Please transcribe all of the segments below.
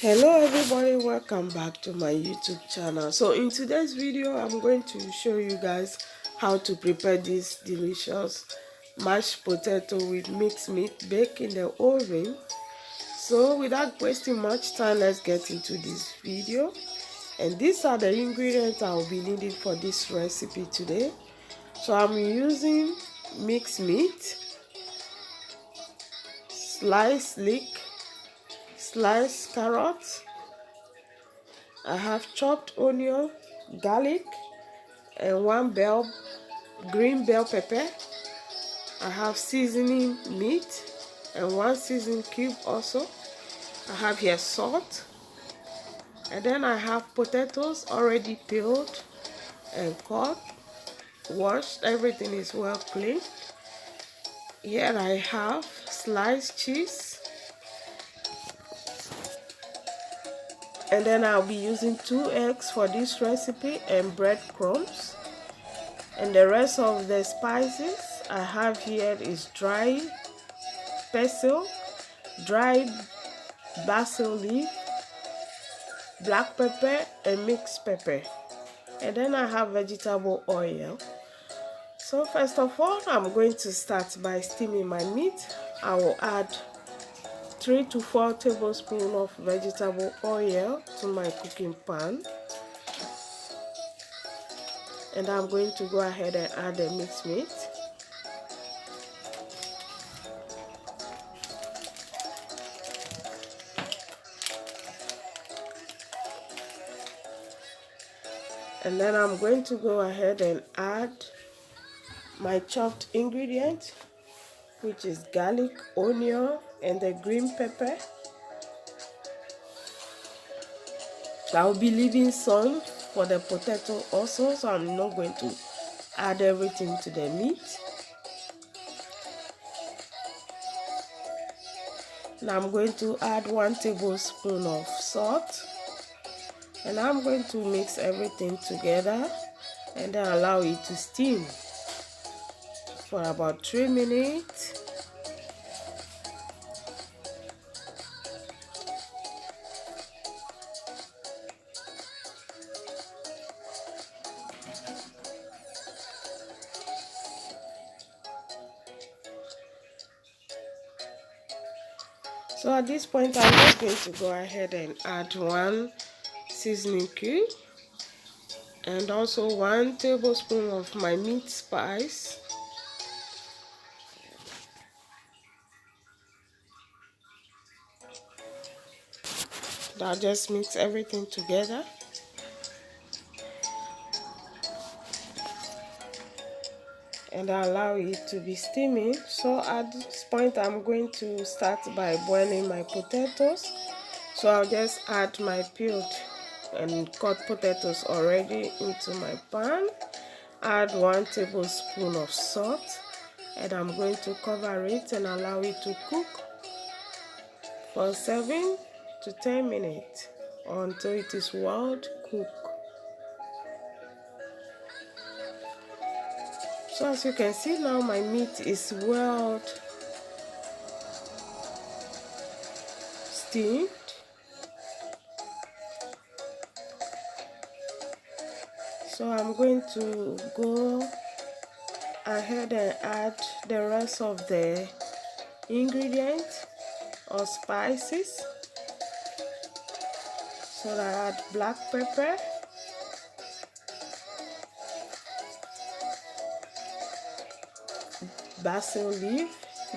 Hello everybody, welcome back to my YouTube channel. So in today's video I'm going to show you guys how to prepare this delicious mashed potato with mixed meat baked in the oven. So without wasting much time, let's get into this video. And these are the ingredients I will be needing for this recipe today. So I'm using mixed meat, sliced leek, sliced carrots. I have chopped onion, garlic, and one green bell pepper. I have seasoning meat and one seasoning cube also. I have here salt. And then I have potatoes already peeled and cut, washed. Everything is well cleaned. Here I have sliced cheese. And then I'll be using 2 eggs for this recipe and breadcrumbs. And the rest of the spices I have here is dry basil, dried basil leaf, black pepper, and mixed pepper. And then I have vegetable oil. So first of all, I'm going to start by steaming my meat. I will add 3 to 4 tablespoons of vegetable oil to my cooking pan. And I'm going to go ahead and add the mixed meat. And then I'm going to go ahead and add my chopped ingredient, which is garlic, onion, and the green pepper. I'll be leaving some for the potato also, so I'm not going to add everything to the meat. Now I'm going to add 1 tablespoon of salt, and I'm going to mix everything together and then allow it to steam for about 3 minutes. So at this point, I'm just going to go ahead and add 1 seasoning cube and also 1 tablespoon of my meat spice. I'll just mix everything together. And I allow it to be steaming. So at this point, I'm going to start by boiling my potatoes. So I'll just add my peeled and cut potatoes already into my pan. Add 1 tablespoon of salt, and I'm going to cover it and allow it to cook for 7 to 10 minutes until it is well cooked. So as you can see now, my meat is well steamed. So I'm going to go ahead and add the rest of the ingredients or spices. So I add black pepper, basil leaf,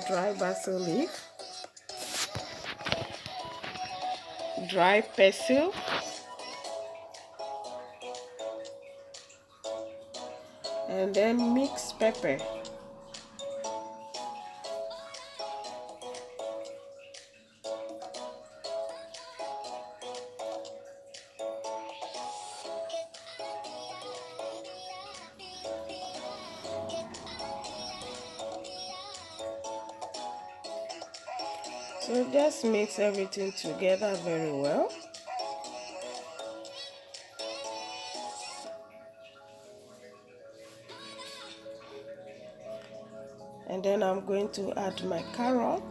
dry basil leaf, dry basil, and then mixed pepper. So just mix everything together very well. And then I'm going to add my carrot.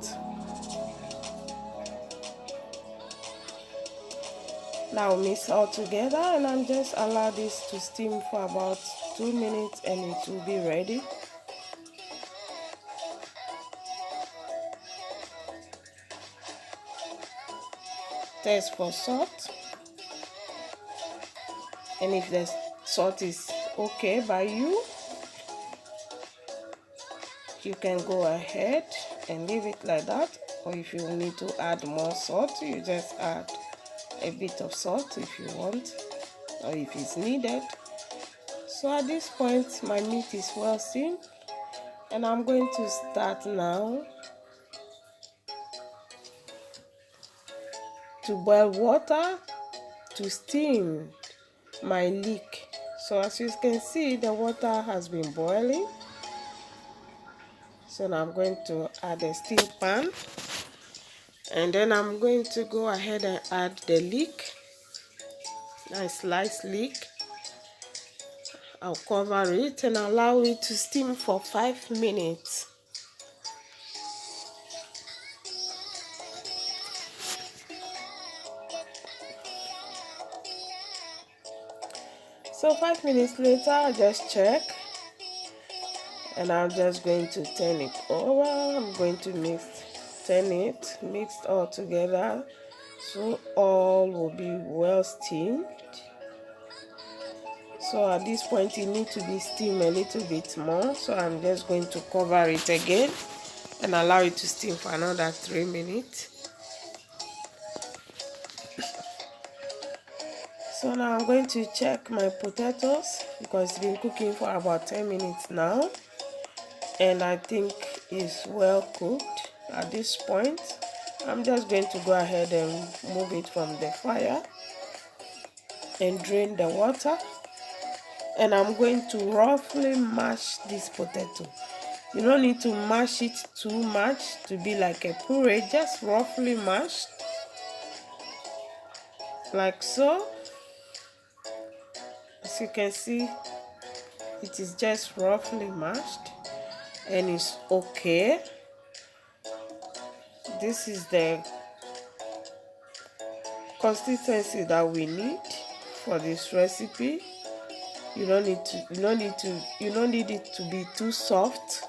Now mix all together, and I'm just allow this to steam for about 2 minutes and it will be ready. Taste for salt, and if the salt is okay by you, you can go ahead and leave it like that, or if you need to add more salt, you just add a bit of salt if you want, or if it's needed. So at this point my meat is well steamed, and I'm going to start now to boil water to steam my leek. So as you can see, the water has been boiling. So now I'm going to add a steam pan, and then I'm going to go ahead and add the leek, nice sliced leek. I'll cover it and allow it to steam for 5 minutes. So 5 minutes later, I just check, and I'm just going to turn it over. I'm going to turn it, mixed all together, so all will be well steamed. So at this point it needs to be steamed a little bit more, so I'm just going to cover it again and allow it to steam for another 3 minutes. So now I'm going to check my potatoes, because it's been cooking for about 10 minutes now, and I think it's well cooked. At this point I'm just going to go ahead and move it from the fire and drain the water, and I'm going to roughly mash this potato. You don't need to mash it too much to be like a puree, just roughly mashed like so. As you can see, it is just roughly mashed and it's okay. This is the consistency that we need for this recipe. You don't need it to be too soft.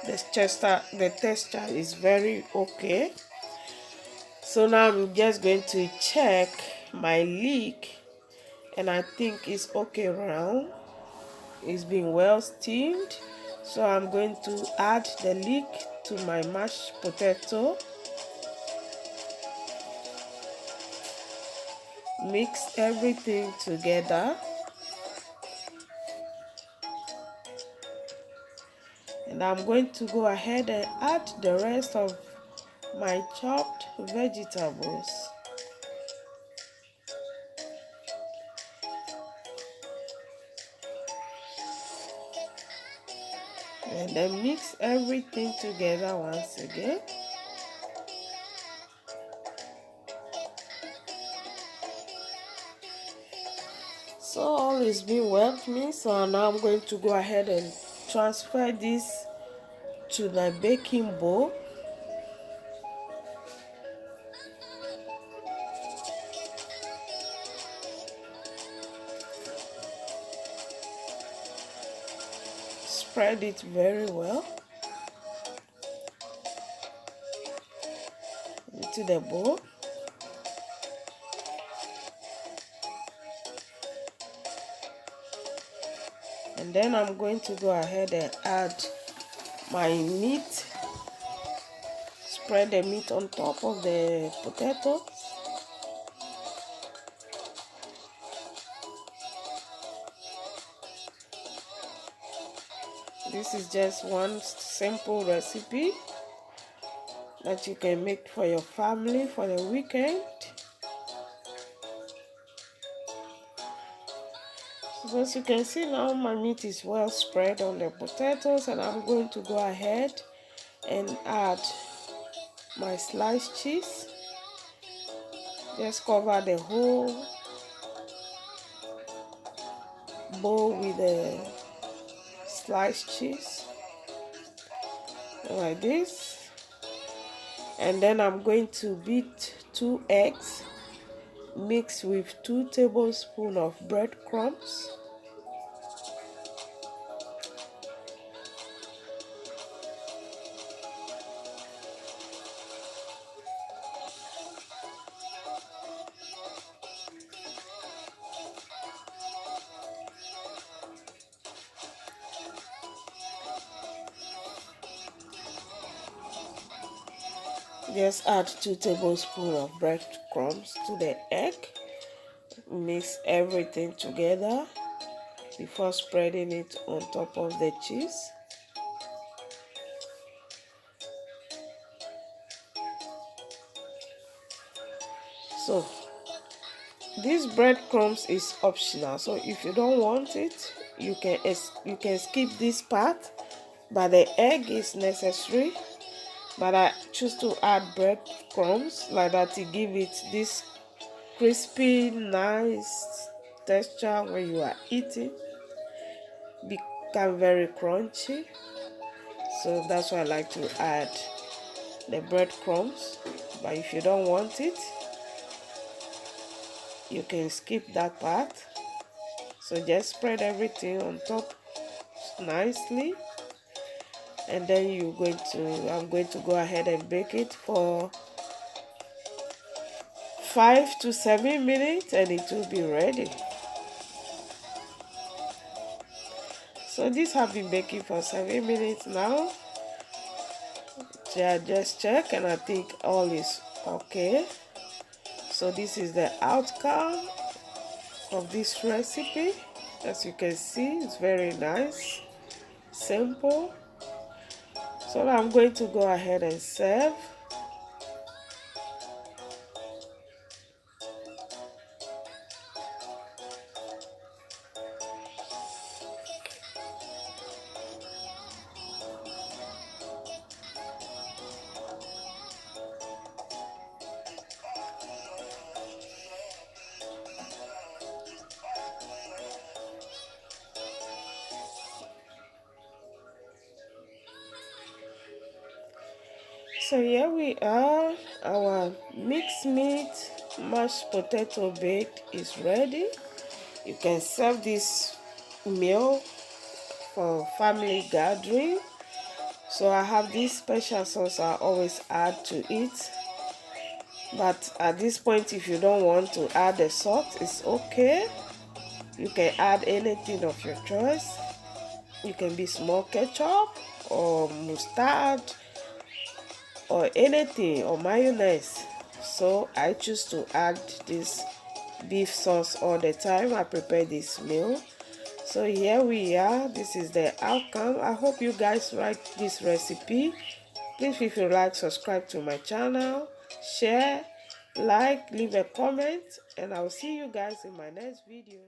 The texture is very okay. So now I'm just going to check my leek, and I think it's okay round. It's been well steamed. So I'm going to add the leek to my mashed potato. Mix everything together. And I'm going to go ahead and add the rest of my chopped vegetables. And then mix everything together once again. So all is being well mixed. So now I'm going to go ahead and transfer this to the baking bowl. Spread it very well into the bowl. And then I'm going to go ahead and add my meat. Spread the meat on top of the potato. This is just one simple recipe that you can make for your family for the weekend. So as you can see now, my meat is well spread on the potatoes, and I'm going to go ahead and add my sliced cheese. Just cover the whole bowl with the sliced cheese like this. And then I'm going to beat 2 eggs mix with 2 tablespoons of breadcrumbs. Just add 2 tablespoons of breadcrumbs to the egg. Mix everything together before spreading it on top of the cheese. So this breadcrumbs is optional, so if you don't want it, you can skip this part, but the egg is necessary. But I choose to add breadcrumbs like that to give it this crispy, nice texture when you are eating. Become very crunchy. So that's why I like to add the breadcrumbs. But if you don't want it, you can skip that part. So just spread everything on top nicely, and then I'm going to go ahead and bake it for 5 to 7 minutes, and it will be ready. So this have been baking for 7 minutes now. I just check and I think all is okay. So this is the outcome of this recipe. As you can see, it's very nice, simple. So now I'm going to go ahead and serve. So here we are, our mixed meat mashed potato baked is ready. You can serve this meal for family gathering. So I have this special sauce I always add to it. But at this point, if you don't want to add the salt, it's okay. You can add anything of your choice. You can be small ketchup or mustard or anything, or mayonnaise. So I choose to add this beef sauce all the time I prepare this meal. So here we are, this is the outcome. I hope you guys like this recipe. Please, if you like, subscribe to my channel, share, like, leave a comment, and I'll see you guys in my next video.